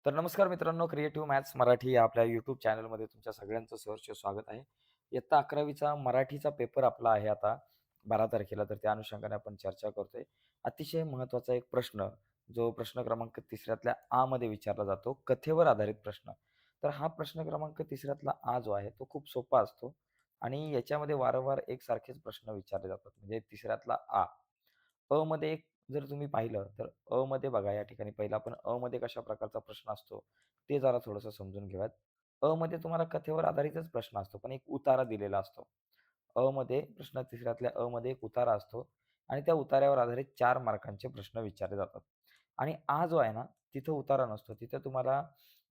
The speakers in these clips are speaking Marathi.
तर नमस्कार मित्रांनो, क्रिएटिव्ह मॅथ्स मराठी या आपल्या यूट्यूब चॅनलमध्ये तुमच्या सगळ्यांचं सहर्ष स्वागत आहे. इयत्ता 11वीचा मराठीचा पेपर आपला आहे आता 12 तारखेला, तर त्या अनुषंगाने आपण चर्चा करतोय. अतिशय महत्त्वाचा एक प्रश्न, जो प्रश्न क्रमांक 3ऱ्यातल्या आ मध्ये विचारला जातो, कथेवर आधारित प्रश्न. तर हा प्रश्न क्रमांक 3ऱ्यातला आ जो आहे, तो खूप सोपा असतो आणि याच्यामध्ये वारंवार एकसारखेच प्रश्न विचारले जातात. म्हणजे 3ऱ्यातला आ. अ मध्ये एक जर तुम्ही पाहिलं, तर अ मध्ये बघा या ठिकाणी पहिला आपण अ मध्ये कशा प्रकारचा प्रश्न असतो, ते जरा थोडंसं समजून घेऊयात. अ मध्ये तुम्हाला कथेवर आधारितच प्रश्न असतो, पण एक उतारा दिलेला असतो. अ मध्ये प्रश्न 3ऱ्यातल्या अ मध्ये एक उतारा असतो आणि त्या उतार्यावर आधारित 4 मार्कांचे प्रश्न विचारले जातात. आणि आ जो आहे ना, तिथं उतारा नसतो. तिथं तुम्हाला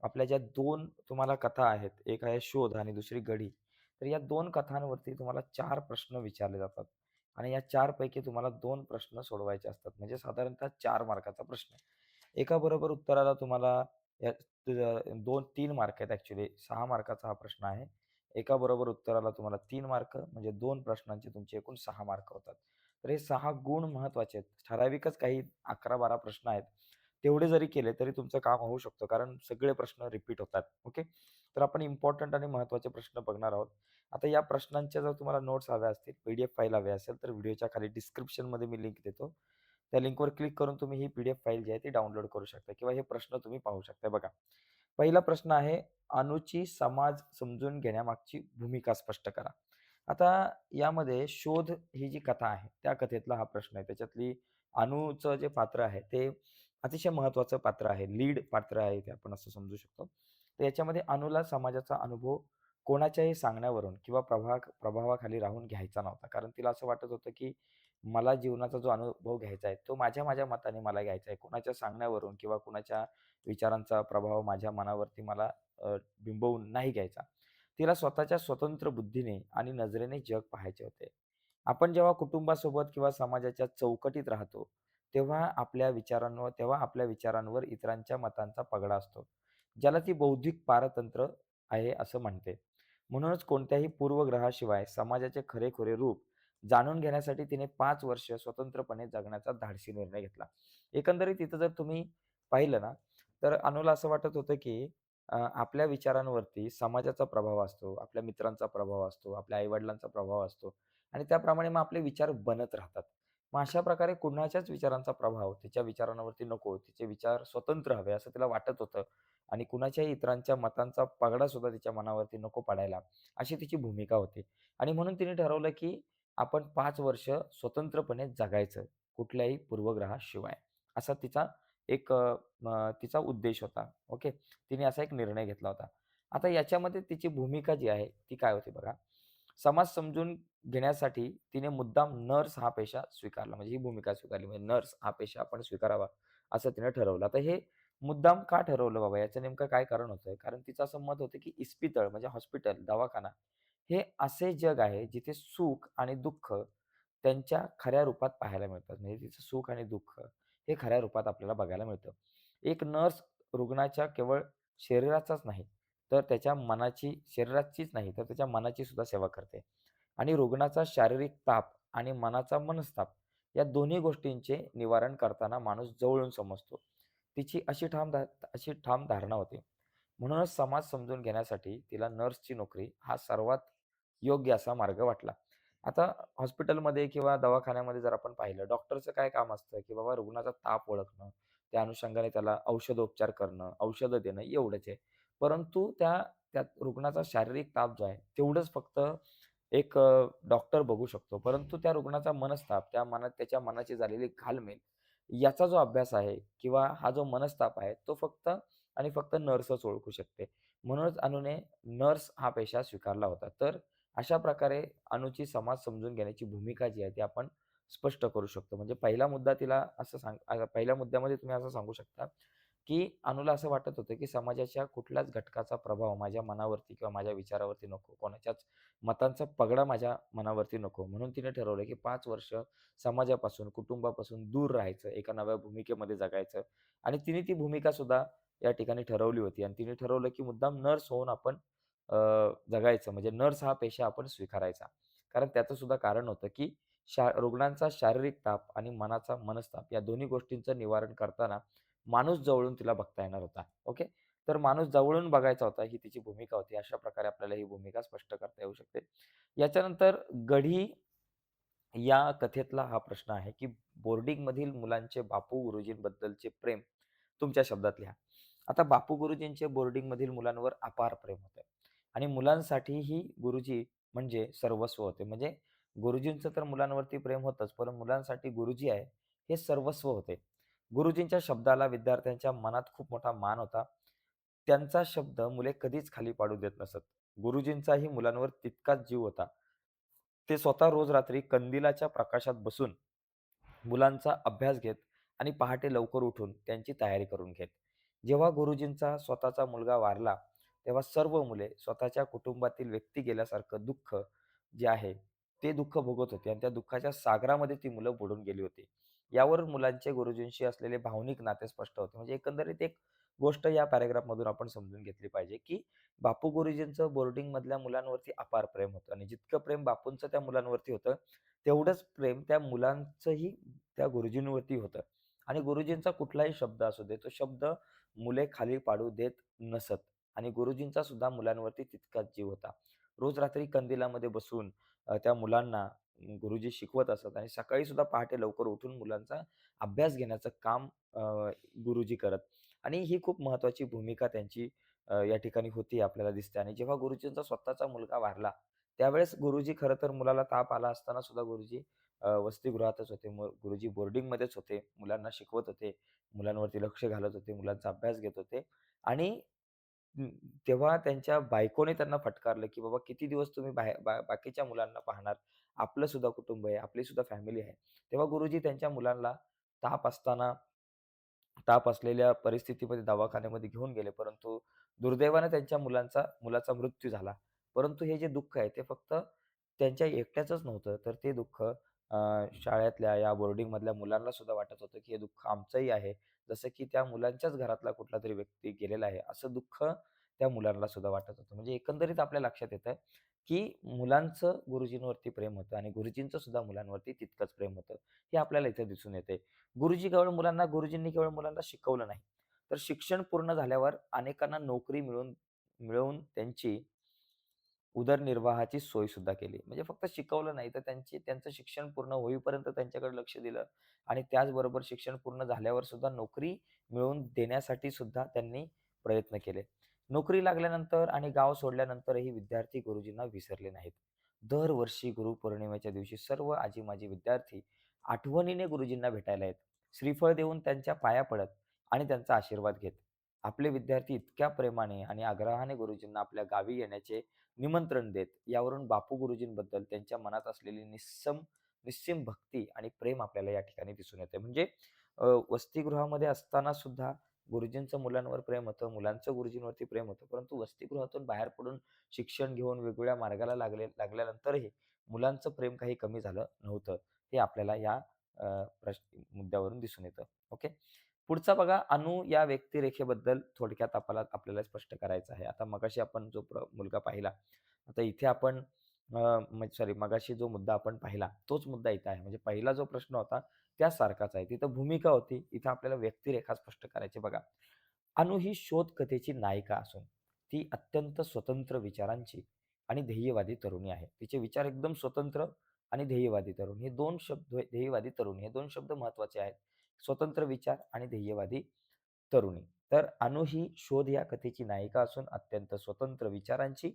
आपल्या ज्या 2 तुम्हाला कथा आहेत, एक आहे शोध आणि दुसरी गडी. तर या 2 कथांवरती तुम्हाला 4 प्रश्न विचारले जातात. आणि या 4 पैकी तुम्हाला 2 प्रश्न सोडवायचे असतात. म्हणजे साधारणतः 4 मार्काचा प्रश्न. एका बरोबर उत्तराला तुम्हाला या 2-3 मार्क आहेत ॲक्चुअली 6 मार्काचा हा प्रश्न आहे. एका बरोबर उत्तराला तुम्हाला 3 मार्क म्हणजे 2 प्रश्नांचे तुमचे एकूण 6 मार्क होतात. तर हे 6 गुण महत्त्वाचे आहेत. ठराविकच काही 11-12 प्रश्न आहेत. तेवढे जरी केले तरी तुमचं काम होऊ शकतं कारण सगळे प्रश्न रिपीट होतात. ओके. तर आपण इम्पोर्टंट आणि महत्त्वाचे प्रश्न बघणार आहोत. आता या प्रश्नांच्या जर तुम्हाला नोट्स हव्या असतील, पी-डी-एफ फाईल हवी असेल, तर व्हिडिओच्या खाली डिस्क्रिप्शनमध्ये मी लिंक देतो. त्या लिंकवर क्लिक करून तुम्ही ही पी-डी-एफ फाईल जी आहे ती डाउनलोड करू शकता किंवा हे प्रश्न तुम्ही पाहू शकता. बघा, पहिला प्रश्न आहे, "अणूची समाज समजून घेण्यामागची भूमिका स्पष्ट करा." आता यामध्ये शोध ही जी कथा आहे, त्या कथेतला हा प्रश्न आहे. त्याच्यातली अणूचं जे पात्र आहे, ते अतिशय महत्त्वाचं पात्र आहे. लीड पात्र आहे ते आपण असं समजू शकतो. तर याच्यामध्ये अणूला समाजाचा अनुभव कोणाच्याही सांगण्यावरून किंवा प्रभावाखाली राहून घ्यायचा नव्हता. कारण तिला असं वाटत होतं, की मला जीवनाचा जो अनुभव घ्यायचा आहे, तो माझ्या मताने मला घ्यायचा आहे. कोणाच्या सांगण्यावरून किंवा कुणाच्या विचारांचा प्रभाव माझ्या मनावरती मला बिंबवून नाही घ्यायचा. तिला स्वतःच्या स्वतंत्र बुद्धीने आणि नजरेने जग पाहायचे होते. आपण जेव्हा कुटुंबासोबत किंवा समाजाच्या चौकटीत राहतो, तेव्हा आपल्या विचारांवर इतरांच्या मतांचा पगडा असतो. ज्याला ती बौद्धिक पारतंत्र्य आहे असं म्हणते. म्हणूनच कोणत्याही पूर्वग्रहाशिवाय समाजाचे खरेखुरे रूप जाणून घेण्यासाठी तिने 5 वर्ष स्वतंत्रपणे जगण्याचा धाडसी निर्णय घेतला. एकंदरीत इथं जर तुम्ही पाहिलं ना, तर अनुला असं वाटत होतं, की आपल्या विचारांवरती समाजाचा प्रभाव असतो, आपल्या मित्रांचा प्रभाव असतो, आपल्या आई-वडिलांचा प्रभाव असतो आणि त्याप्रमाणे मग आपले विचार बनत राहतात. मग अशा प्रकारे कुणाच्याच विचारांचा प्रभाव तिच्या विचारांवरती नको, तिचे विचार स्वतंत्र हवे असं तिला वाटत होतं आणि कुणाच्याही इतरांच्या मतांचा पगडा सुद्धा तिच्या मनावरती नको पडायला, अशी तिची भूमिका होती. आणि म्हणून तिने ठरवलं, की आपण 5 वर्ष स्वतंत्रपणे जगायचं, कुठल्याही पूर्वग्रहाशिवाय. असा तिचा एक तिचा उद्देश होता. ओके. तिने असा एक निर्णय घेतला होता. आता याच्यामध्ये तिची भूमिका जी आहे, ती काय होती बघा. समाज समजून घेण्यासाठी तिने मुद्दाम नर्स हा पेशा स्वीकारला. म्हणजे ही भूमिका स्वीकारली. म्हणजे नर्स हा पेशा आपण स्वीकारावा, असं तिने ठरवलं. आता हे मुद्दाम का ठरवलं बाबा? याचं नेमकं काय कारण होतं? कारण तिचं असं मत होतं, की इस्पितळ म्हणजे हॉस्पिटल, दवाखाना हे असे जग आहे, जिथे सुख आणि दुःख त्यांच्या खऱ्या रूपात पाहायला मिळतात. म्हणजे तिचं सुख आणि दुःख हे खऱ्या रूपात आपल्याला बघायला मिळतं. एक नर्स रुग्णाच्या केवळ शरीराचाच नाही, तर त्याच्या मनाची शरीराचीच नाही, तर त्याच्या मनाची सुद्धा सेवा करते. आणि रुग्णाचा शारीरिक ताप आणि मनाचा मनस्ताप या दोन्ही गोष्टींचे निवारण करताना माणूस जवळून समजतो. तिची अशी ठाम धारणा होती. म्हणूनच समाज समजून घेण्यासाठी तिला नर्सची नोकरी हा सर्वात योग्य असा मार्ग वाटला. आता हॉस्पिटलमध्ये किंवा दवाखान्यामध्ये जर आपण पाहिलं, डॉक्टरचं काय काम असतं, की बाबा रुग्णाचा ताप ओळखणं, त्या अनुषंगाने त्याला औषधोपचार करणं, औषधं देणं एवढंच आहे. परंतु त्या रुग्णाचा शारीरिक ताप जो आहे, तेवढंच फक्त एक डॉक्टर बघू शकतो. परंतु त्या रुग्णाचा मनस्ताप, त्याच्या मनाची झालेली घालमेल, याचा जो अभ्यास आहे किंवा हा जो मनस्ताप आहे, तो फक्त आणि फक्त नर्सच ओळखू शकते. म्हणूनच अनुने नर्स हा पेशा स्वीकारला होता. तर अशा प्रकारे अनुची समाज समजून घेण्याची भूमिका जी आहे, ती आपण स्पष्ट करू शकतो. म्हणजे पहिल्या मुद्द्यामध्ये तुम्ही असं सांगू शकता, की अनुला असं वाटत होतं, की समाजाच्या कुठल्याच घटकाचा प्रभाव माझ्या मनावरती किंवा माझ्या विचारावरती नको. कोणाच्याच मतांचा पगडा माझ्या मनावरती नको. म्हणून तिने ठरवलं, की 5 वर्ष समाजापासून, कुटुंबापासून दूर राहायचं, एका नव्या भूमिकेमध्ये जगायचं आणि तिने ती भूमिका सुद्धा या ठिकाणी ठरवली होती आणि तिने ठरवलं, की मुद्दाम नर्स होऊन आपण अ, जगायचं. म्हणजे नर्स हा पेशा आपण स्वीकारायचा. कारण त्याचं सुद्धा कारण होतं, की रुग्णांचा शारीरिक ताप आणि मनाचा मनस्ताप या दोन्ही गोष्टींचं निवारण करताना माणूस जवळून तिला बघता येणार होता. ओके. तर माणूस जवळून बघायचा होता, ही तिची भूमिका होती. अशा प्रकारे आपल्याला ही भूमिका स्पष्ट करता येऊ शकते. याच्यानंतर गढी या कथेतला हा प्रश्न आहे, की बोर्डिंगमधील मुलांचे बापू गुरुजींबद्दलचे प्रेम तुमच्या शब्दात लिहा. आता बापू गुरुजींचे बोर्डिंगमधील मुलांवर अपार प्रेम होते आणि मुलांसाठीही गुरुजी म्हणजे सर्वस्व होते. म्हणजे गुरुजींचं तर मुलांवरती प्रेम होतंच, पण मुलांसाठी गुरुजी आहे हे सर्वस्व होते. गुरुजींच्या शब्दाला विद्यार्थ्यांच्या मनात खूप मोठा मान होता. त्यांचा शब्द मुले कधीच खाली पाडू देत नसत. गुरुजींचाही मुलांवर तितकाच जीव होता. ते स्वतः रोज रात्री कंदिलाच्या प्रकाशात बसून मुलांचा अभ्यास घेत आणि पहाटे लवकर उठून त्यांची तयारी करून घेत. जेव्हा गुरुजींचा स्वतःचा मुलगा वारला, तेव्हा सर्व मुले स्वतःच्या कुटुंबातील व्यक्ती गेल्यासारखं दुःख जे आहे, ते दुःख भोगत होती आणि त्या दुःखाच्या सागरामध्ये ती मुलं बुडून गेली होती. यावरून मुलांचे गुरुजींशी असलेले भावनिक नाते स्पष्ट होते. म्हणजे एकंदरीत एक गोष्ट या पॅराग्राफमधून आपण समजून घेतली पाहिजे, की बापू गुरुजींचं बोर्डिंगमधल्या मुलांवरती अपार प्रेम होतं आणि जितकं प्रेम बापूंचं त्या मुलांवरती होतं, तेवढंच प्रेम त्या मुलांचंही त्या गुरुजींवरती होतं आणि गुरुजींचा कुठलाही शब्द असू दे, तो शब्द मुले खाली पाडू देत नसत आणि गुरुजींचा सुद्धा मुलांवरती तितकाच जीव होता. रोज रात्री कंदिलामध्ये बसून त्या मुलांना गुरुजी शिकवत असत आणि सकाळी सुद्धा पहाटे लवकर उठून मुलांचा अभ्यास घेण्याचं काम गुरुजी करत आणि ही खूप महत्त्वाची भूमिका त्यांची या ठिकाणी होती आपल्याला दिसते आणि जेव्हा गुरुजींचा स्वतःचा मुलगा वारला, त्यावेळेस गुरुजी खरं तर मुलाला ताप आला असताना सुद्धा गुरुजी वसतिगृहातच होते. मग गुरुजी बोर्डिंगमध्येच होते. मुलांना शिकवत होते. मुलांवरती लक्ष घालत होते. मुलांचा अभ्यास घेत होते आणि अं, तेव्हा त्यांच्या बायकोने त्यांना फटकारलं, की "बाबा किती दिवस तुम्ही बाकीच्या मुलांना पाहणार? आपलं सुद्धा कुटुंब आहे, आपली सुद्धा फॅमिली आहे." तेव्हा गुरुजी त्यांच्या मुलांना ताप असताना ताप असलेल्या परिस्थितीमध्ये दवाखान्यामध्ये घेऊन गेले. परंतु दुर्दैवाने त्यांच्या मुलाचा मृत्यू झाला. परंतु हे जे दुःख आहे ते फक्त त्यांच्या एकट्याचंच नव्हतं, तर ते दुःख शाळेतल्या या बोर्डिंगमधल्या मुलांना सुद्धा वाटत होतं, की हे दुःख आमचंही आहे. जसं की त्या मुलांच्याच घरातला कुठलातरी व्यक्ती गेलेला आहे, असं दुःख त्या मुलांना सुद्धा वाटत होतं. म्हणजे एकंदरीत आपल्या लक्षात येतं, की मुलांचं गुरुजींवरती प्रेम होतं आणि गुरुजींचं सुद्धा मुलांवरती तितकंच प्रेम होतं. हे आपल्याला इथे दिसून येते. गुरुजींनी केवळ मुलांना शिकवलं नाही, तर शिक्षण पूर्ण झाल्यावर अनेकांना नोकरी मिळवून त्यांची उदरनिर्वाहाची सोयसुद्धा केली. म्हणजे फक्त शिकवलं नाही, तर त्यांचं शिक्षण पूर्ण होईपर्यंत त्यांच्याकडे लक्ष दिलं आणि त्याचबरोबर शिक्षण पूर्ण झाल्यावर सुद्धा नोकरी मिळवून देण्यासाठी सुद्धा त्यांनी प्रयत्न केले. नोकरी लागल्यानंतर आणि गाव सोडल्यानंतरही विद्यार्थी गुरुजींना विसरले नाहीत. दरवर्षी गुरुपौर्णिमेच्या दिवशी सर्व आजी-माजी विद्यार्थी आठवणीने गुरुजींना भेटायला येत. श्रीफळ देऊन त्यांच्या पाया पडत आणि त्यांचा आशीर्वाद घेत. आपले विद्यार्थी इतक्या प्रेमाने आणि आग्रहाने गुरुजींना आपल्या गावी येण्याचे निमंत्रण देत. यावरून बापू गुरुजींबद्दल त्यांच्या मनात असलेली निस्सीम भक्ती आणि प्रेम आपल्याला या ठिकाणी दिसून येते. म्हणजे वसतिगृहामध्ये असताना सुद्धा गुरुजींचं मुलांवर प्रेम होतं, मुलांचं गुरुजींवरती प्रेम होतं. परंतु वसतिगृहातून बाहेर पडून शिक्षण घेऊन वेगवेगळ्या मार्गाला लागल्यानंतरही मुलांचं प्रेम काही कमी झालं नव्हतं. हे आपल्याला या मुद्द्यावरून दिसून येतं. ओके. पुढचा बघा, अनु या व्यक्तिरेखेबद्दल थोडक्यात आपल्याला स्पष्ट करायचं आहे. आता मगाशी आपण जो मुलगा पाहिला, आता इथे आपण सॉरी, मगाशी जो मुद्दा आपण पाहिला, तोच मुद्दा इथे आहे. म्हणजे पहिला जो प्रश्न होता त्यासारखाच आहे. तिथं भूमिका होती, इथं आपल्याला व्यक्तिरेखा स्पष्ट करायची बघा. अनु ही शोधकथेची नायिका असून ती अत्यंत स्वतंत्र विचारांची आणि ध्येयवादी तरुणी आहे. तिचे विचार एकदम स्वतंत्र आणि ध्येयवादी तरुण हे 2 शब्द, ध्येयवादी तरुणी हे 2 शब्द महत्त्वाचे आहेत. स्वतंत्र विचार आणि ध्येयवादी तरुणी. तर अनु ही शोध या कथेची नायिका असून अत्यंत स्वतंत्र विचारांची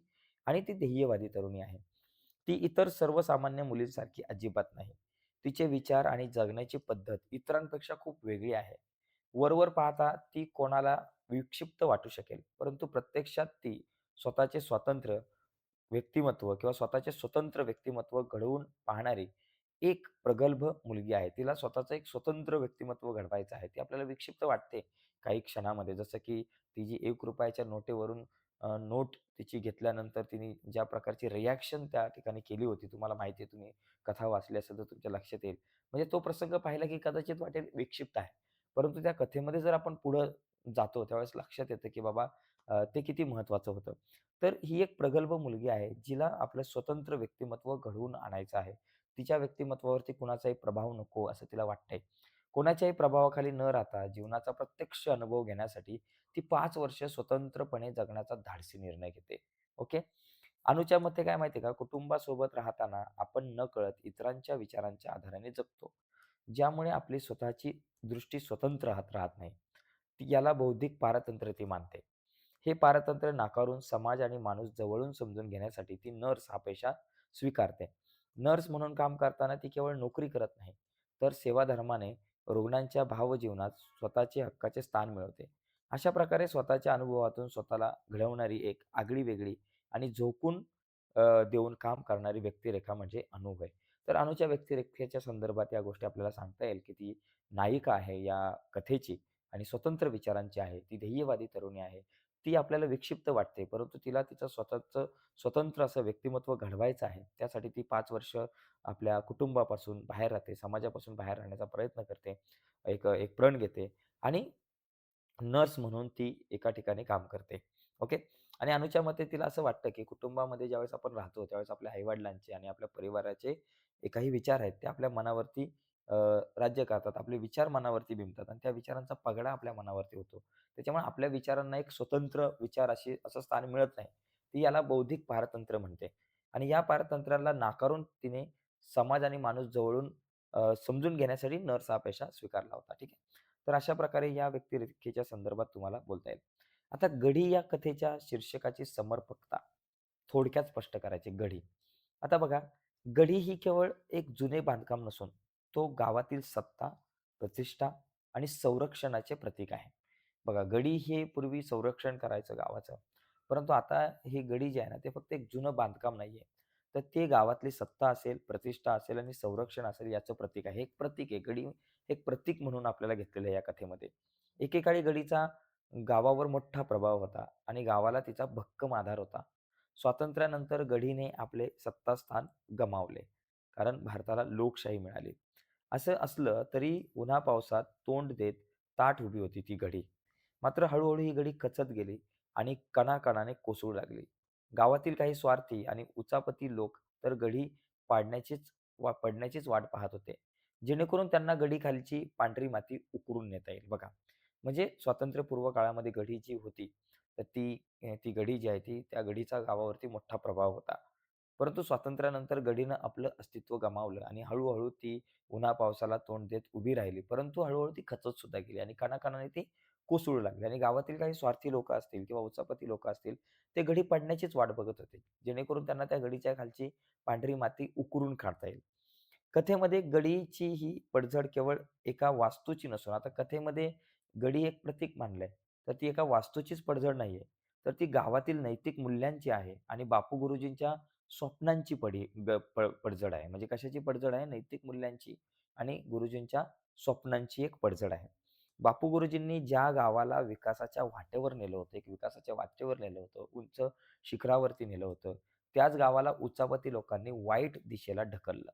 आणि ती ध्येयवादी तरुणी आहे. ती इतर सर्वसामान्य मुलींसारखी अजिबात नाही. तिचे विचार आणि जगण्याची पद्धत इतरांपेक्षा खूप वेगळी आहे. वरवर पाहता ती कोणाला विक्षिप्त वाटू शकेल, परंतु प्रत्यक्षात ती स्वतःचे स्वातंत्र्य व्यक्तिमत्व किंवा स्वतःचे स्वतंत्र व्यक्तिमत्व घडवून पाहणारी एक प्रगल्भ मुलगी आहे. तिला स्वतःचं एक स्वतंत्र व्यक्तिमत्व घडवायचं आहे. ती आपल्याला विक्षिप्त वाटते काही क्षणामध्ये. जसं की ती जी ₹1 नोटेवरून नोट तिची घेतल्यानंतर तिने ज्या प्रकारची रिएक्शन त्या ठिकाणी केली होती. तुम्हाला माहिती आहे, तुम्ही कथा वाचली असेल तर तुमच्या लक्षात येईल. म्हणजे तो प्रसंग पाहिला की कदाचित वाटेल विक्षिप्त आहे. परंतु त्या कथेमध्ये जर आपण पुढं जातो त्यावेळेस लक्षात येतं की बाबा ते किती महत्त्वाचं होतं. तर ही एक प्रगल्भ मुलगी आहे, जिला आपलं स्वतंत्र व्यक्तिमत्व घडवून आणायचं आहे. तिच्या व्यक्तिमत्त्वावरती कुणाचाही प्रभाव नको असं तिला वाटतंय. कोणाच्याही प्रभावाखाली न राहता जीवनाचा प्रत्यक्ष अनुभव घेण्यासाठी ती 5 वर्ष स्वतंत्रपणे जगण्याचा धाडसी निर्णय घेते. ओके. अनुच्या मते काय माहिती आहे का, कुटुंबासोबत राहताना आपण नकळत इतरांच्या विचारांच्या आधाराने जगतो. ज्यामुळे आपली स्वतःची दृष्टी स्वतंत्र राहत नाही. याला बौद्धिक पारतंत्र्य ती मानते. हे पारतंत्र्य नाकारून समाज आणि माणूस जवळून समजून घेण्यासाठी ती नर्स हा पेशा स्वीकारते. नर्स म्हणून काम करताना ती केवळ नोकरी करत नाही, तर सेवाधर्माने रुग्णांच्या भावजीवनात स्वतःचे हक्काचे स्थान मिळवते. अशा प्रकारे स्वतःच्या अनुभवातून स्वतःला घडवणारी एक आगळी-वेगळी आणि झोकून देऊन काम करणारी व्यक्तिरेखा म्हणजे अनु होय. तर अनुच्या व्यक्तिरेखेच्या संदर्भात या गोष्टी आपल्याला सांगता येईल, की ती नायिका आहे या कथेची आणि स्वतंत्र विचारांची आहे. ती ध्येयवादी तरुणी आहे. ती आपल्याला विक्षिप्त वाटते, परंतु तिला तिचं स्वतःचं स्वतंत्र असं व्यक्तिमत्व घडवायचं आहे. त्यासाठी ती 5 वर्ष आपल्या कुटुंबापासून बाहेर राहते, समाजापासून बाहेर राहण्याचा प्रयत्न करते. एक एक प्रण घेते आणि नर्स म्हणून ती एका ठिकाणी काम करते. ओके. आणि अनुच्या मते तिला असं वाटतं, की कुटुंबामध्ये ज्यावेळेस आपण राहतो, त्यावेळेस आपल्या आई-वडिलांचे आणि आपल्या परिवाराचे काही विचार आहेत, ते आपल्या मनावरती राज्य करतात. आपले विचार मनावरती बिंबतात आणि त्या विचारांचा पगडा आपल्या मनावरती होतो. त्याच्यामुळे आपल्या विचारांना एक स्वतंत्र विचार असं स्थान मिळत नाही. ती याला बौद्धिक पारतंत्र्य म्हणते आणि या पारतंत्र्याला नाकारून तिने समाज आणि माणूस जवळून समजून घेण्यासाठी नर्स हा पेशा स्वीकारला होता. ठीक आहे. तर अशा प्रकारे या व्यक्तिरेखेच्या संदर्भात तुम्हाला बोलता येईल. आता गढी या कथेच्या शीर्षकाची समर्पकता थोडक्यात स्पष्ट करायची गढी. आता बघा, गढी ही केवळ एक जुने बांधकाम नसून तो गावातील सत्ता, प्रतिष्ठा आणि संरक्षणाचे प्रतीक आहे. बघा, गडी हे पूर्वी संरक्षण करायचं गावाचं. परंतु आता ही गडी जी आहे ना, ते फक्त एक जुनं बांधकाम नाहीये. तर ते गावातली सत्ता असेल, प्रतिष्ठा असेल आणि संरक्षण असेल याचं प्रतीक आहे. हे एक प्रतीक आहे. गडी एक प्रतीक म्हणून आपल्याला घेतलेलं आहे या कथेमध्ये. एकेकाळी गडीचा गावावर मोठा प्रभाव होता आणि गावाला तिचा भक्कम आधार होता. स्वातंत्र्यानंतर गढीने आपले सत्तास्थान गमावले. कारण भारताला लोकशाही मिळाली. असं असलं तरी उन्हा-पावसात तोंड देत ताठ उभी होती ती गढी. मात्र हळू-हळू ही गढी खचत गेली आणि कणाकणाने कोसळू लागली. गावातील काही स्वार्थी आणि उचापती लोक तर गढी पडण्याचीच वाट पाहत होते. जेणेकरून त्यांना गडीखालची पांढरी माती उकरून नेता येईल बघा. म्हणजे स्वातंत्र्यपूर्व काळामध्ये गढी जी होती, तर ती गढी जी आहे त्या गढीचा गावावरती मोठा प्रभाव होता. परंतु स्वातंत्र्यानंतर गढीनं आपलं अस्तित्व गमावलं आणि हळू ती उन्हा-पावसाला तोंड देत उभी राहिली. परंतु हळू ती खचत सुद्धा गेली आणि कणाकणाने ती कोसळू लागली आणि गावातील काही स्वार्थी लोकं असतील किंवा उचापती लोकं असतील, ते गढी पडण्याचीच वाट बघत होते. जेणेकरून त्यांना त्या गडीच्या खालची पांढरी माती उकरून काढता येईल. कथेमध्ये गडीची ही पडझड केवळ एका वास्तूची नसून आता कथेमध्ये गडी एक प्रतीक मानलंय, तर ती एका वास्तूचीच पडझड नाहीये. तर ती गावातील नैतिक मूल्यांची आहे आणि बापू गुरुजींच्या स्वप्नांची पडझड आहे. म्हणजे कशाची पडझड आहे? नैतिक मूल्यांची आणि गुरुजींच्या स्वप्नांची एक पडझड आहे. बापू गुरुजींनी ज्या गावाला विकासाच्या वाटेवर नेलं होतं, एक विकासाच्या वाटेवर नेलं होतं, उंच शिखरावरती नेलं होतं, त्याच गावाला उचापती लोकांनी वाईट दिशेला ढकललं.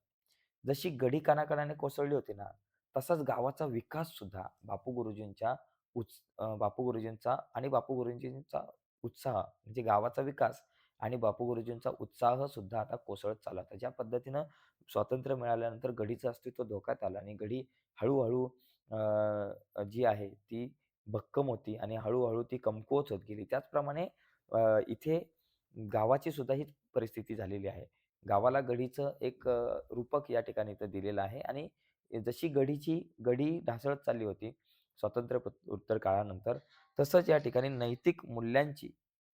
जशी गडी कणाकणाने कोसळली होती ना, तसाच गावाचा विकास सुद्धा बापू गुरुजींचा उत्साह म्हणजे गावाचा विकास आणि बापू गुरुजींचा उत्साह सुद्धा आता कोसळत चालला होता. ज्या पद्धतीनं स्वातंत्र्य मिळाल्यानंतर गडीचं अस्तित्व धोक्यात आलं आणि गडी हळू जी आहे ती भक्कम होती आणि हळू ती कमकुवत होत गेली. त्याचप्रमाणे इथे गावाची सुद्धा हीच परिस्थिती झालेली आहे. गावाला गडीचं एक रूपक या ठिकाणी इथं दिलेलं आहे आणि जशी गडी ढासळत चालली होती उत्तर काळानंतर, तसंच या ठिकाणी नैतिक मूल्यांची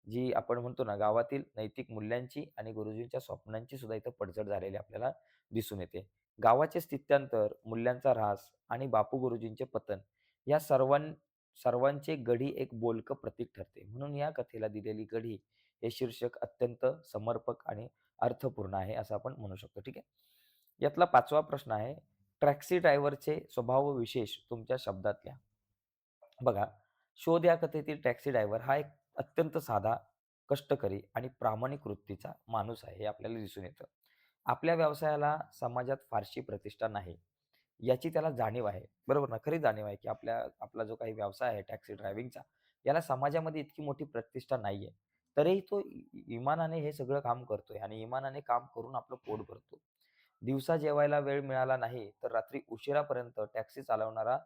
जी आपण म्हणतो ना, गावातील नैतिक मूल्यांची आणि गुरुजींच्या स्वप्नांची सुद्धा इथं पडझड झालेली आपल्याला दिसून येते. गावाचे स्थित्यांतर, मूल्यांचा ऱ्हास आणि बापू गुरुजींचे पतन या सर्वांचे गढी एक बोलकं प्रतीक ठरते. म्हणून या कथेला दिलेली गढी हे शीर्षक अत्यंत समर्पक आणि अर्थपूर्ण आहे, असं आपण म्हणू शकतो. ठीक आहे. यातला 5वा प्रश्न आहे, टॅक्सी ड्रायव्हरचे स्वभाव विशेष तुमच्या शब्दात लिहा. बघा, शोध या कथेतील टॅक्सी ड्रायव्हर हा एक अत्यंत साधा, कष्टकरी आणि प्रामाणिक वृत्तीचा माणूस आहे, हे आपल्याला दिसून येतं. आपल्या व्यवसायाला समाजात फारशी प्रतिष्ठा नाही, याची त्याला जाणीव आहे. बरोबर ना? खरी जाणीव आहे, की आपला जो काही व्यवसाय आहे टॅक्सी ड्रायव्हिंगचा, याला समाजामध्ये इतकी मोठी प्रतिष्ठा नाहीये. तरीही तो इमानाने हे सगळं काम करतोय आणि इमानाने काम करून आपलं पोट भरतो. दिवसा जेवायला वेळ मिळाला नाही, तर रात्री उशिरापर्यंत टॅक्सी चालवणारा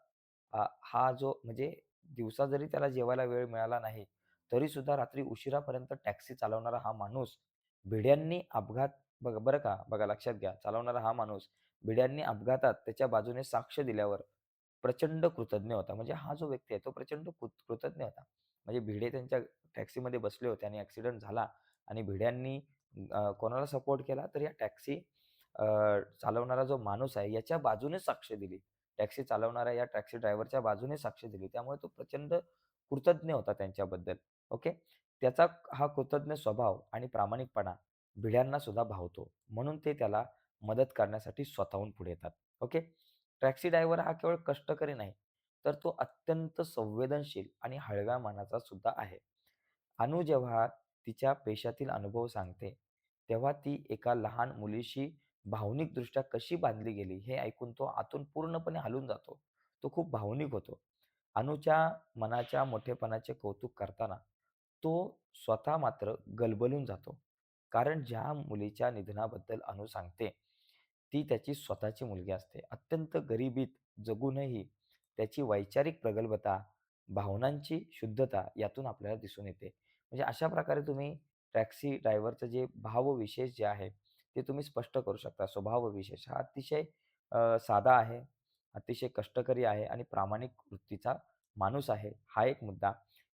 हा जो म्हणजे दिवसा जरी त्याला जेवायला वेळ मिळाला नाही, तरीसुद्धा रात्री उशिरापर्यंत टॅक्सी चालवणारा हा माणूस भिड्यांनी अपघात बघा बरं का, बघा लक्षात घ्या. चालवणारा हा माणूस भिड्यांनी अपघातात त्याच्या बाजूने साक्ष दिल्यावर प्रचंड कृतज्ञ होता. म्हणजे हा जो व्यक्ती आहे तो प्रचंड कृतज्ञ होता. म्हणजे भिडे त्यांच्या टॅक्सीमध्ये बसले होते आणि ॲक्सिडेंट झाला आणि भिड्यांनी कोणाला सपोर्ट केला तर या टॅक्सी अ, चालवणारा जो माणूस आहे याच्या बाजूने साक्ष दिली. टॅक्सी चालवणाऱ्या या टॅक्सी ड्रायव्हरच्या बाजूने साक्ष दिली. त्यामुळे तो प्रचंड कृतज्ञ होता त्यांच्याबद्दल. ओके. त्याचा हा कृतज्ञ स्वभाव आणि प्रामाणिकपणा भिड्यांना सुद्धा भावतो. म्हणून ते त्याला मदत करण्यासाठी स्वतःहून पुढे येतात. ओके. टॅक्सी ड्रायव्हर हा केवळ कष्टकरी नाही, तर तो अत्यंत संवेदनशील आणि हळव्या मनाचा सुद्धा आहे. अनु जेव्हा तिच्या पेशातील अनुभव सांगते, तेव्हा ती एका लहान मुलीशी भावनिकदृष्ट्या कशी बांधली गेली हे ऐकून तो आतून पूर्णपणे हलून जातो. तो खूप भावनिक होतो. अनुच्या मनाच्या मोठेपणाचे कौतुक करताना तो स्वतः मात्र गलबलून जातो. कारण ज्या मुलीच्या निधनाबद्दल अनु सांगते, ती त्याची स्वतःची मुलगी असते. अत्यंत गरिबीत जगूनही त्याची वैचारिक प्रगल्भता, भावनांची शुद्धता यातून आपल्याला दिसून येते. म्हणजे अशा प्रकारे तुम्ही टॅक्सी ड्रायव्हरचं जे भावविशेष जे आहे, ते तुम्ही स्पष्ट करू शकता. स्वभावविशेष हा अतिशय साधा आहे, अतिशय कष्टकरी आहे आणि प्रामाणिक वृत्तीचा माणूस आहे, हा एक मुद्दा.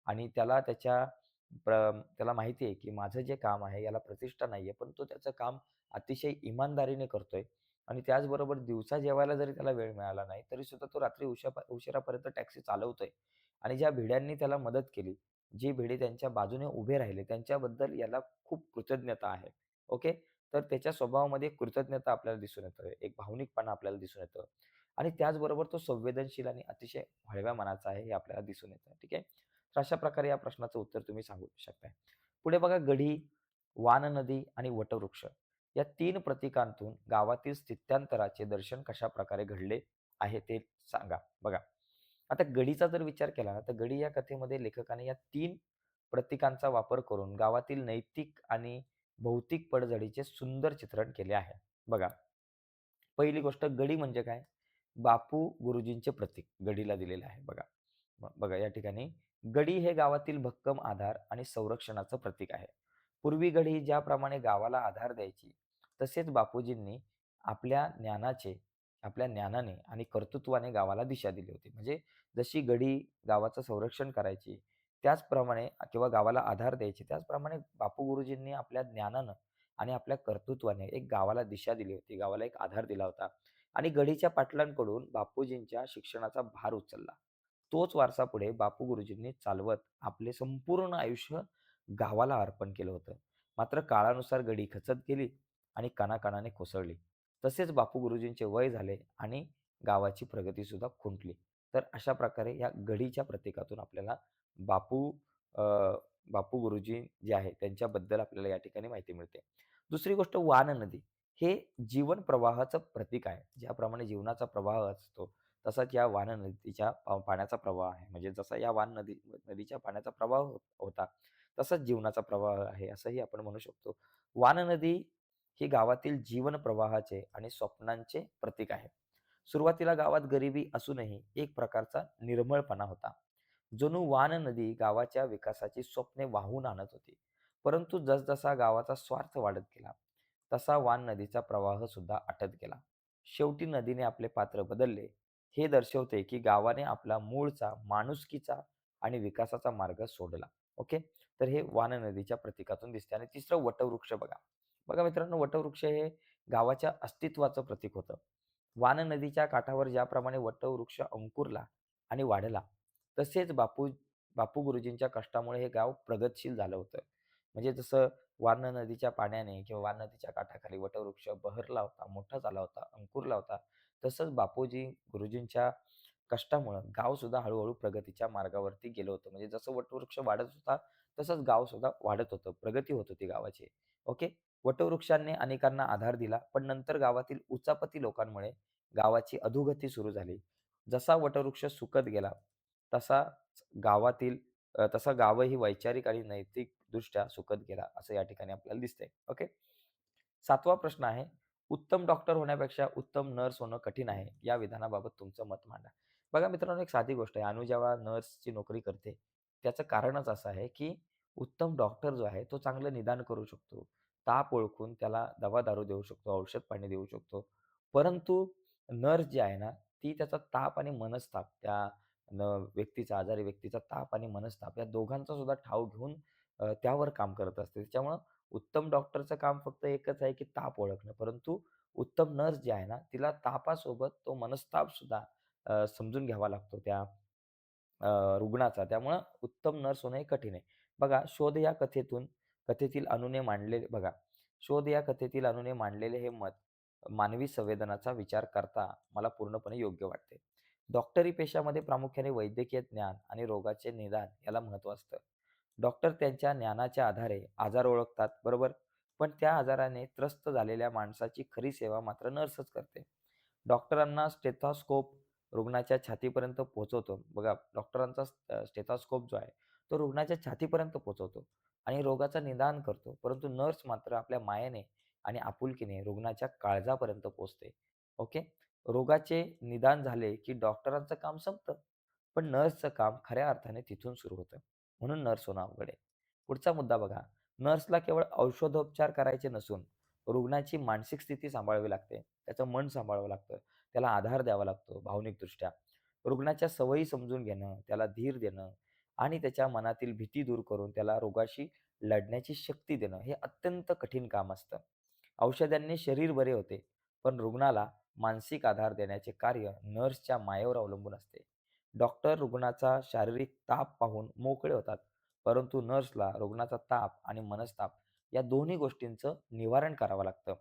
आणि त्याला माहिती आहे, की माझं जे काम आहे याला प्रतिष्ठा नाहीये, पण तो त्याचं काम अतिशय इमानदारीने करतोय आणि त्याचबरोबर दिवसा जेवायला जरी त्याला वेळ मिळाला नाही, तरीसुद्धा तो रात्री उशिरापर्यंत टॅक्सी चालवतोय आणि ज्या भिड्यांनी त्याला मदत केली, जे भिडे त्यांच्या बाजूने उभे राहिले, त्यांच्याबद्दल याला खूप कृतज्ञता आहे. ओके. तर त्याच्या स्वभावामध्ये कृतज्ञता आपल्याला दिसून येतोय, एक भावनिकपणा आपल्याला दिसून येतो आणि त्याचबरोबर तो संवेदनशील आणि अतिशय हळव्या मनाचा आहे, हे आपल्याला दिसून येतं. ठीक आहे. तर अशा प्रकारे या प्रश्नाचं उत्तर तुम्ही सांगू शकताय. पुढे बघा गढी, वान नदी आणि वटवृक्ष या 3 प्रतीकांतून गावातील स्थित्यंतराचे दर्शन कशाप्रकारे घडले आहे ते सांगा. बघा, आता गडीचा जर विचार केला ना, तर गडी या कथेमध्ये लेखकाने या 3 प्रतीकांचा वापर करून गावातील नैतिक आणि भौतिक पडझडीचे सुंदर चित्रण केले आहे. बघा, पहिली गोष्ट गडी म्हणजे काय? बापू गुरुजींचे प्रतीक गडीला दिलेले आहे बघा. बघा या ठिकाणी गडी हे गावातील भक्कम आधार आणि संरक्षणाचं प्रतीक आहे. पूर्वी गडी ज्याप्रमाणे गावाला आधार द्यायची, तसेच बापूजींनी आपल्या ज्ञानाचे आपल्या ज्ञानाने आणि कर्तृत्वाने गावाला दिशा दिली होती. म्हणजे जशी गडी गावाचं संरक्षण करायची, त्याचप्रमाणे किंवा गावाला आधार द्यायची, त्याचप्रमाणे बापू गुरुजींनी आपल्या ज्ञानानं आणि आपल्या कर्तृत्वाने एक गावाला दिशा दिली होती. गावाला एक आधार दिला होता आणि गडीच्या पाटलांकडून बापूजींच्या शिक्षणाचा भार उचलला. तोच वारसा पुढे बापू गुरुजींनी चालवत आपले संपूर्ण आयुष्य गावाला अर्पण केलं होतं. मात्र काळानुसार गडी खचत गेली आणि कणाकणाने कोसळली. तसेच बापू गुरुजींचे वय झाले आणि गावाची प्रगतीसुद्धा खुंटली. तर अशा प्रकारे या गडीच्या प्रतीकातून आपल्याला बापू अ, बापू गुरुजी जे आहे त्यांच्याबद्दल आपल्याला या ठिकाणी माहिती मिळते. दुसरी गोष्ट वान नदी. हे जीवन प्रवाहाचं प्रतीक आहे. ज्याप्रमाणे जीवनाचा प्रवाह असतो, तसाच या वान नदीच्या पाण्याचा प्रवाह आहे. म्हणजे जसा या नदीच्या पाण्याचा प्रवाह होता, तसाच जीवनाचा प्रवाह आहे, असंही आपण म्हणू शकतो. वान नदी ही गावातील जीवन प्रवाहाचे आणि स्वप्नांचे प्रतीक आहे. सुरुवातीला गावात गरिबी असूनही एक प्रकारचा निर्मळपणा होता. जणू वान नदी गावाच्या विकासाची स्वप्ने वाहून आणत होती. परंतु जसजसा गावाचा स्वार्थ वाढत गेला, तसा वान नदीचा प्रवाह सुद्धा आटत गेला. शेवटी नदीने आपले पात्र बदलले. हे दर्शवते की गावाने आपला मूळचा, माणुसकीचा आणि विकासाचा मार्ग सोडला. ओके. तर हे वान नदीच्या प्रतीकातून दिसते आणि तिसरं वटवृक्ष बघा. बघा मित्रांनो, वटवृक्ष हे गावाच्या अस्तित्वाचं प्रतीक होतं. वान नदीच्या काठावर ज्याप्रमाणे वटवृक्ष अंकुरला आणि वाढला, तसेच बापू गुरुजींच्या कष्टामुळे हे गाव प्रगतशील झालं होतं. म्हणजे जसं वारणा नदीच्या पाण्याने किंवा वारणा नदीच्या काठाखाली वटवृक्ष बहरला होता, मोठा झाला होता, अंकुरला होता. तसंच बापूजी गुरुजींच्या कष्टामुळं गावसुद्धा हळू प्रगतीच्या मार्गावरती गेलं होतं. म्हणजे जसं वटवृक्ष वाढत होता, तसंच गावसुद्धा वाढत होतं. प्रगती होत होती गावाची. ओके. वटवृक्षांनी अनेकांना आधार दिला, पण नंतर गावातील उचापती लोकांमुळे गावाची अधोगती सुरू झाली. जसा वटवृक्ष सुकत गेला, तसा तसा गावही वैचारिक आणि नैतिकदृष्ट्या सुकत गेला, असं या ठिकाणी आपल्याला दिसतंय. ओके. 7वा प्रश्न आहे, उत्तम डॉक्टर होण्यापेक्षा उत्तम नर्स होणं कठीण आहे. या विधानाबाबत तुमचं मत मांडा. बघा मित्रांनो, एक साधी गोष्ट आहे. अनु जेव्हा नर्सची नोकरी करते, त्याचं कारणच असं आहे, की उत्तम डॉक्टर जो आहे, तो चांगलं निदान करू शकतो. ताप ओळखून त्याला दवा-दारू देऊ शकतो, औषध-पाणी देऊ शकतो. परंतु नर्स जी आहे ना, ती त्याचा ताप आणि मनस्ताप त्या न व्यक्तीचा, आजारी व्यक्तीचा ताप आणि मनस्ताप या दोघांचा सुद्धा ठाव घेऊन त्यावर काम करत असते. त्याच्यामुळं उत्तम डॉक्टरचं काम फक्त एकच आहे, की ताप ओळखणं. परंतु उत्तम नर्स जी आहे ना, तिला तापासोबत तो मनस्तापसुद्धा समजून घ्यावा लागतो त्या रुग्णाचा. त्यामुळं उत्तम नर्स होणं हे कठीण आहे. बघा, कथेतील अनूने मांडलेले बघा, शोध या कथेतील अनूने मांडलेले हे मत मानवी संवेदनाचा विचार करता मला पूर्णपणे योग्य वाटते. डॉक्टरी पेशामध्ये प्रामुख्याने वैद्यकीय ज्ञान आणि रोगाचे निदान याला महत्त्व असतं. डॉक्टर त्यांच्या ज्ञानाच्या आधारे आजार ओळखतात, बरोबर? पण त्या आजाराने त्रस्त झालेल्या माणसाची खरी सेवा मात्र नर्सच करते. डॉक्टरांना स्टेथॉस्कोप रुग्णाच्या छातीपर्यंत पोहोचवतो. बघा, डॉक्टरांचा स्टेथॉस्कोप जो आहे, तो रुग्णाच्या छातीपर्यंत पोहोचवतो आणि रोगाचं निदान करतो. परंतु नर्स मात्र आपल्या मायेने आणि आपुलकीने रुग्णाच्या काळजापर्यंत पोहोचते. ओके. रोगाचे निदान झाले, की डॉक्टरांचं काम संपतं. पण नर्सचं काम खऱ्या अर्थाने तिथून सुरू होतं. म्हणून नर्स होणं अवघड आहे. पुढचा मुद्दा बघा. नर्सला केवळ औषधोपचार करायचे नसून रुग्णाची मानसिक स्थिती सांभाळावी लागते. त्याचं मन सांभाळावं लागतं. त्याला आधार द्यावा लागतो भावनिकदृष्ट्या. रुग्णाच्या सवयी समजून घेणं, त्याला धीर देणं आणि त्याच्या मनातील भीती दूर करून त्याला रोगाशी लढण्याची शक्ती देणं, हे अत्यंत कठीण काम असतं. औषधांनी शरीर बरे होते, पण रुग्णाला मानसिक आधार देण्याचे कार्य नर्सच्या मायेवर अवलंबून असते. डॉक्टर रुग्णाचा शारीरिक ताप पाहून मोकळे होतात, परंतु नर्सला रुग्णाचा ताप आणि मनस्ताप या दोन्ही गोष्टींचं निवारण करावं लागतं.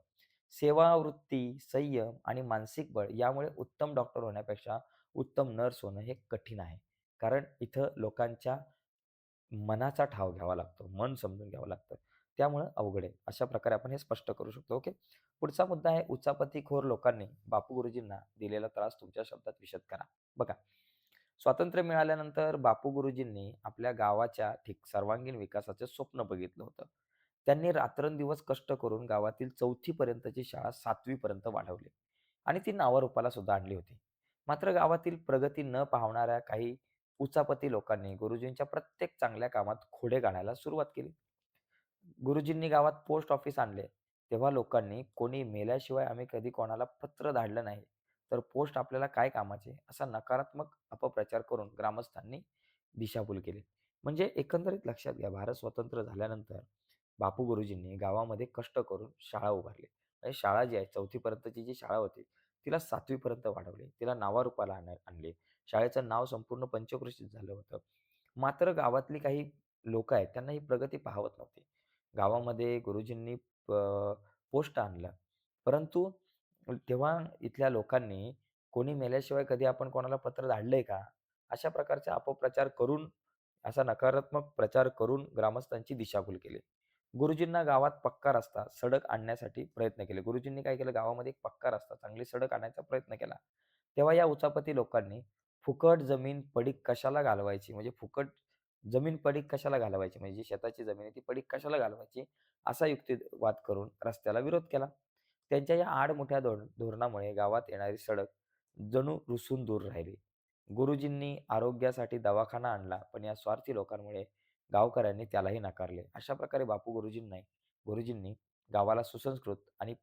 सेवावृत्ती, संयम आणि मानसिक बळ यामुळे उत्तम डॉक्टर होण्यापेक्षा उत्तम नर्स होणं हे कठीण आहे. कारण इथं लोकांच्या मनाचा ठाव घ्यावा लागतो, मन समजून घ्यावं लागतं. त्यामुळं अवघड आहे. अशा प्रकारे आपण हे स्पष्ट करू शकतो. ओके. पुढचा मुद्दा आहे, उचापतीखोर लोकांनी बापू गुरुजींना दिलेला त्रास तुमच्या शब्दात विशद करा. बघा, स्वातंत्र्य मिळाल्यानंतर बापू गुरुजींनी आपल्या गावाच्या सर्वांगीण विकासाचे स्वप्न बघितलं होतं. त्यांनी रात्रंदिवस कष्ट करून गावातील 4थी पर्यंतची शाळा 7वी पर्यंत वाढवली आणि ती नावारूपाला सुद्धा आणली होती. मात्र गावातील प्रगती न पाहणाऱ्या काही उचापती लोकांनी गुरुजींच्या प्रत्येक चांगल्या कामात खोडे काढायला सुरुवात केली. गुरुजींनी गावात पोस्ट ऑफिस आणले, तेव्हा लोकांनी कोणी मेल्याशिवाय आम्ही कधी कोणाला पत्र धाडलं नाही, तर पोस्ट आपल्याला काय कामाचे? असा नकारात्मक अपप्रचार करून ग्रामस्थांनी दिशाभूल केली. म्हणजे एकंदरीत लक्षात घ्या, भारत स्वतंत्र झाल्यानंतर बापू गुरुजींनी गावामध्ये कष्ट करून शाळा उभारली. आणि शाळा जी आहे 4थी पर्यंतची जी शाळा होती, तिला 7वी पर्यंत वाढवली. तिला नावारूपाला आणले. शाळेचं नाव संपूर्ण पंचक्रोशीत झालं होतं. मात्र गावातली काही लोकं आहेत, त्यांना ही प्रगती पाहवत नव्हती. गावामध्ये गुरुजींनी पोस्ट आणलं. परंतु तेव्हा इथल्या लोकांनी कोणी मेल्याशिवाय कधी आपण कोणाला पत्र धाडलंय का? अशा प्रकारचे अपप्रचार करून, असा नकारात्मक प्रचार करून ग्रामस्थांची दिशाभूल केली. गुरुजींना गावात पक्का रस्ता, सडक आणण्यासाठी प्रयत्न केले. गुरुजींनी काय केलं, गावामध्ये एक पक्का रस्ता, चांगली सडक आणायचा प्रयत्न केला. तेव्हा या उचापती लोकांनी फुकट जमीन पडीक कशाला घालवायची, म्हणजे फुकट जमीन पडीक कशाला घालवायची, म्हणजे जी शेताची जमीन आहे ती पडीक कशाला घालवायची, असा युक्तिवाद करून रस्त्याला विरोध केला. त्यांच्या या आडमुठ्या धोरणामुळे गावात येणारी सडक जणू रुसून दूर राहिली. गुरुजींनी आरोग्यासाठी दवाखाना आणला, पण या स्वार्थी लोकांमुळे गावकऱ्यांनी त्यालाही नाकारले. अशा प्रकारे बापू गुरुजींनी गावाला सुसंस्कृत आणि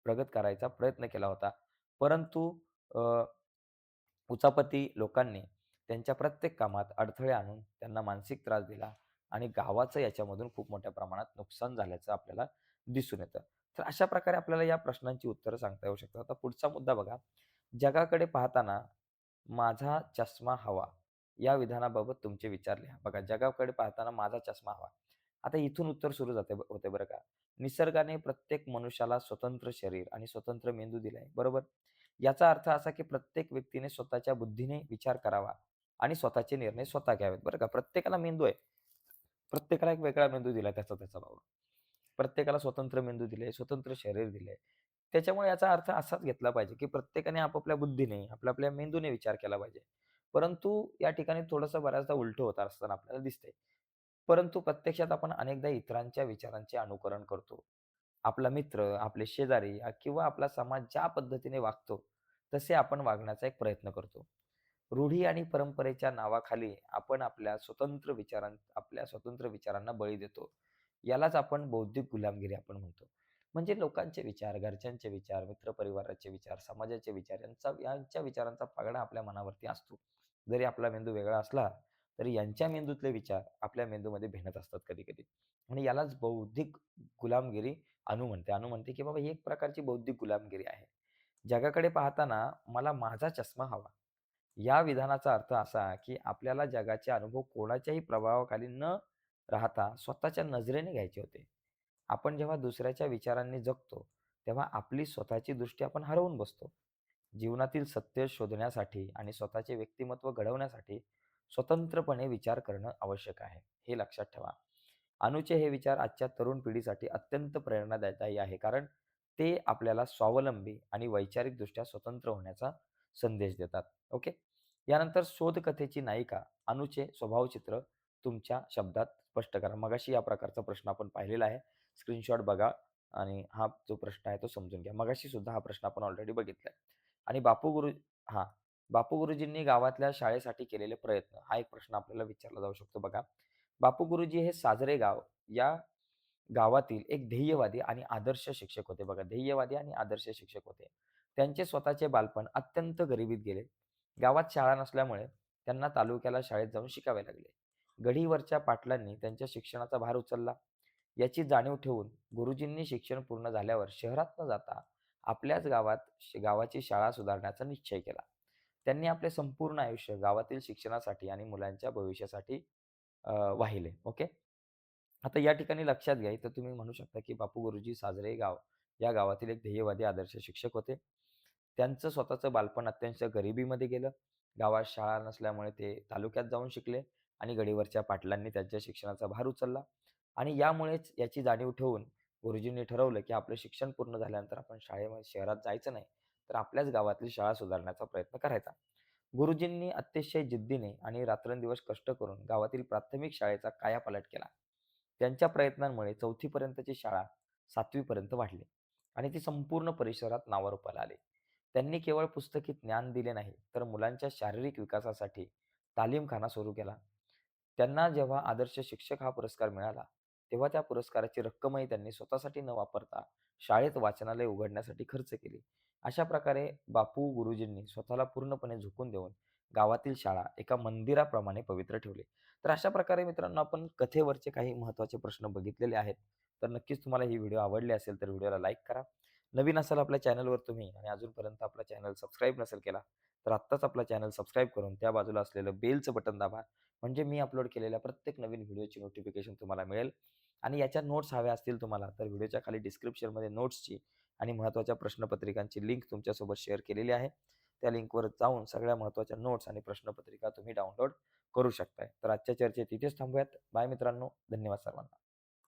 प्रगत करायचा प्रयत्न केला होता. परंतु अ, उचापती लोकांनी त्यांच्या प्रत्येक कामात अडथळे आणून त्यांना मानसिक त्रास दिला आणि गावाचं याच्यामधून खूप मोठ्या प्रमाणात नुकसान झाल्याचं आपल्याला दिसून येतं. तर अशा प्रकारे आपल्याला या प्रश्नांची उत्तरं सांगता येऊ शकतात. आता पुढचा मुद्दा बघा. जगाकडे पाहताना माझा चष्मा हवा, या विधानाबाबत तुमचे विचार लिहा. बघा, जगाकडे पाहताना माझा चष्मा हवा. आता इथून उत्तर सुरू होते बरं का. निसर्गाने प्रत्येक मनुष्याला स्वतंत्र शरीर आणि स्वतंत्र मेंदू दिलाय, बरोबर? याचा अर्थ असा की प्रत्येक व्यक्तीने स्वतःच्या बुद्धीने विचार करावा आणि स्वतःचे निर्णय स्वतः घ्यावेत, बरं का. प्रत्येकाला मेंदू आहे. प्रत्येकाला एक वेगळा मेंदू दिलाय त्याचा बाबा. प्रत्येकाला स्वतंत्र मेंदू दिले, स्वतंत्र शरीर दिलंय. त्याच्यामुळे याचा अर्थ असाच घेतला पाहिजे, की प्रत्येकाने आपापल्या बुद्धीने, आपल्या मेंदूने विचार केला पाहिजे. परंतु या ठिकाणी थोडंसं बऱ्याचदा उलटं होत असताना आपल्याला दिसतंय. परंतु प्रत्यक्षात आपण अनेकदा इतरांच्या विचारांचे अनुकरण करतो. आपला मित्र, आपले शेजारी किंवा आपला समाज ज्या पद्धतीने वागतो, तसे आपण वागण्याचा एक प्रयत्न करतो. रूढी आणि परंपरेच्या नावाखाली आपण आपल्या स्वतंत्र विचारांना बळी देतो. यालाच आपण बौद्धिक गुलामगिरी आपण म्हणतो. म्हणजे लोकांचे विचार, घरच्यांचे विचार, मित्रपरिवाराचे विचार, समाजाचे विचार यांच्या विचारांचा पगडा आपल्या मनावरती असतो. जरी आपला मेंदू वेगळा असला, तरी यांच्या मेंदूतले विचार आपल्या मेंदूमध्ये भिनत असतात कधी-कधी. आणि यालाच बौद्धिक गुलामगिरी अनु म्हणते, की बाबा ही एक प्रकारची बौद्धिक गुलामगिरी आहे. जगाकडे पाहताना मला माझा चष्मा हवा. या विधानाचा अर्थ असा, की आपल्याला जगाचे अनुभव कोणाच्याही प्रभावाखाली न राहता स्वतःच्या नजरेने घ्यायचे होते. आपण जेव्हा दुसऱ्याच्या विचारांनी जगतो, तेव्हा आपली स्वतःची दृष्टी आपण हरवून बसतो. जीवनातील सत्य शोधण्यासाठी आणि स्वतःचे व्यक्तिमत्व घडवण्यासाठी स्वतंत्रपणे विचार करणं आवश्यक आहे, हे लक्षात ठेवा. अनुचे हे विचार आजच्या तरुण पिढीसाठी अत्यंत प्रेरणादायी आहे, कारण ते आपल्याला स्वावलंबी आणि वैचारिकदृष्ट्या स्वतंत्र होण्याचा संदेश देतात. ओके. यानंतर शोधकथेची नायिका अनुचे स्वभावचित्र तुमच्या शब्दात स्पष्ट करा. मगाशी या प्रकारचा प्रश्न आपण पाहिलेला आहे. स्क्रीनशॉट बघा आणि हा जो प्रश्न आहे तो समजून घ्या. मगाशी सुद्धा हा प्रश्न आपण ऑलरेडी बघितलाय. आणि हां, बापू गुरुजींनी गावातल्या शाळेसाठी केलेले प्रयत्न हा एक प्रश्न आपल्याला विचारला जाऊ शकतो बघा. बापू गुरुजी हे साजरे गाव या गावातील एक ध्येयवादी आणि आदर्श शिक्षक होते बघा. ध्येयवादी आणि आदर्श शिक्षक होते. त्यांचे स्वतःचे बालपण अत्यंत गरिबीत गेले. गावात शाळा नसल्यामुळे त्यांना तालुक्याला शाळेत जाऊन शिकावे लागले. गढीवरच्या पाटलांनी त्यांच्या शिक्षणाचा भार उचलला. याची जाणीव ठेवून गुरुजींनी शिक्षण पूर्ण झाल्यावर शहरात न जाता आपल्याच गावाची शाळा सुधारण्याचा निश्चय केला. त्यांनी आपले संपूर्ण आयुष्य गावातील शिक्षणासाठी आणि मुलांच्या भविष्यासाठी वाहिले. ओके. आता या ठिकाणी लक्षात घ्या, इथं तुम्ही म्हणू शकता, की बापू गुरुजी साजरे गाव या गावातील एक ध्येयवादी आदर्श शिक्षक होते. त्यांचं स्वतःचं बालपण अत्यंत गरिबीमध्ये गेलं. गावात शाळा नसल्यामुळे ते तालुक्यात जाऊन शिकले आणि गडीवरच्या पाटलांनी त्यांच्या शिक्षणाचा भार उचलला आणि यामुळेच याची जाणीव ठेवून गुरुजींनी ठरवलं, की आपलं शिक्षण पूर्ण झाल्यानंतर आपण शहरात जायचं नाही, तर आपल्याच गावातली शाळा सुधारण्याचा प्रयत्न करायचा. गुरुजींनी अतिशय जिद्दीने आणि रात्रंदिवस कष्ट करून गावातील प्राथमिक शाळेचा कायापालट केला. त्यांच्या प्रयत्नांमुळे 4थी पर्यंतची शाळा 7वी पर्यंत वाढली आणि ती संपूर्ण परिसरात नावारूपाला आली. त्यांनी केवळ पुस्तकी ज्ञान दिले नाही, तर मुलांच्या शारीरिक विकासासाठी तालीमखाना सुरू केला. त्यांना जेव्हा आदर्श शिक्षक हा पुरस्कार मिळाला, तेव्हा त्या पुरस्काराची रक्कमही त्यांनी स्वतःसाठी न वापरता शाळेत वाचनालय उघडण्यासाठी खर्च केली. अशा प्रकारे बापू गुरुजींनी स्वतःला पूर्णपणे झोकून देऊन गावातील शाळा एका मंदिराप्रमाणे पवित्र ठेवली. तर अशा प्रकारे मित्रांनो आपण कथेवरचे काही महत्त्वाचे प्रश्न बघितलेले आहेत. तर नक्कीच तुम्हाला ही व्हिडिओ आवडली असेल तर व्हिडिओला लाईक करा. नवीन असाल आपल्या चॅनलवर तुम्ही आणि अजूनपर्यंत आपला चॅनल सबस्क्राईब नसेल केला, तर आत्ताच आपला चॅनल सबस्क्राईब करून त्या बाजूला असलेलं बेलचं बटन दाबा. म्हणजे मी अपलोड केलेल्या प्रत्येक नवीन व्हिडिओची नोटिफिकेशन तुम्हाला मिळेल. आणि याच्या नोट्स हव्या असतील तुम्हाला तर व्हिडिओच्या खाली डिस्क्रिप्शनमध्ये नोट्सची आणि महत्त्वाच्या प्रश्नपत्रिकांची लिंक तुमच्यासोबत शेअर केलेली आहे. त्या लिंकवर जाऊन सगळ्या महत्त्वाच्या नोट्स आणि प्रश्नपत्रिका तुम्ही डाउनलोड करू शकताय. तर आजच्या चर्चेत इथेच थांबूयात. बाय मित्रांनो. धन्यवाद सर्वांना.